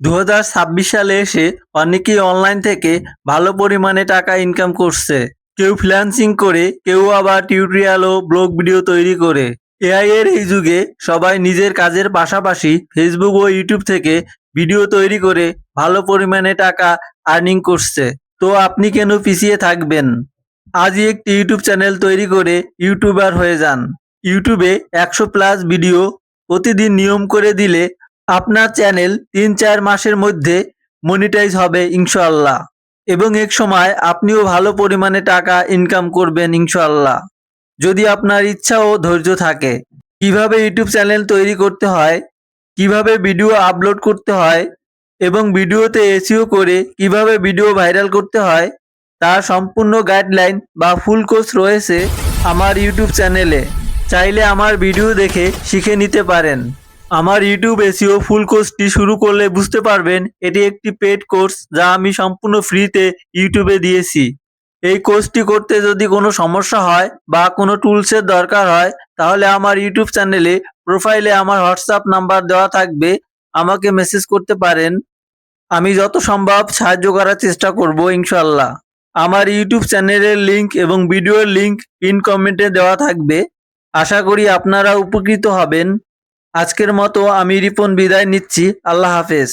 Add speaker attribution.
Speaker 1: 2026 সালে এসে অনেকেই অনলাইন থেকে ভালো পরিমাণে টাকা ইনকাম করছে। কেউ ফ্রিল্যান্সিং করে, কেউ আবার টিউটোরিয়াল ও ব্লগ ভিডিও তৈরি করে। এআই এর এই যুগে সবাই নিজের কাজের পাশাপাশি ফেসবুক ও ইউটিউব থেকে ভিডিও তৈরি করে ভালো পরিমাণে টাকা আর্নিং করছে। তো আপনি কেন পিছিয়ে থাকবেন? আজই একটি ইউটিউব চ্যানেল তৈরি করে ইউটিউবার হয়ে যান। ইউটিউবে 100+ ভিডিও প্রতিদিন নিয়ম করে দিলে আপনার চ্যানেল 3-4 মাসের মধ্যে মনিটাইজ হবে ইনশাআল্লাহ, এবং এক সময় আপনিও ভালো পরিমাণে টাকা ইনকাম করবেন ইনশাআল্লাহ, যদি আপনার ইচ্ছা ও ধৈর্য থাকে। কিভাবে ইউটিউব চ্যানেল তৈরি করতে হয়, কিভাবে ভিডিও আপলোড করতে হয় এবং ভিডিওতে এসইও করে কিভাবে ভিডিও ভাইরাল করতে হয় তার সম্পূর্ণ গাইডলাইন বা ফুল কোর্স রয়েছে আমার ইউটিউব চ্যানেলে। চাইলে আমার ভিডিও দেখে শিখে নিতে পারেন। আমার ইউটিউব এসইও ফুল কোর্সটি শুরু করলে বুঝতে পারবেন এটি একটি পেড কোর্স, যা আমি সম্পূর্ণ ফ্রিতে ইউটিউবে দিয়েছি। এই কোর্সটি করতে যদি কোনো সমস্যা হয় বা কোনো টুলসের দরকার হয়, তাহলে আমার ইউটিউব চ্যানেলে প্রোফাইলে আমার হোয়াটসঅ্যাপ নাম্বার দেওয়া থাকবে, আমাকে মেসেজ করতে পারেন। আমি যত সম্ভব সাহায্য করার চেষ্টা করব ইনশাআল্লাহ। আমার ইউটিউব চ্যানেলের লিংক এবং ভিডিওর লিংক পিন কমেন্টে দেওয়া থাকবে। আশা করি আপনারা উপকৃত হবেন। আজকের মতো আমি রিপন বিদায় নিচ্ছি। আল্লাহ হাফেজ।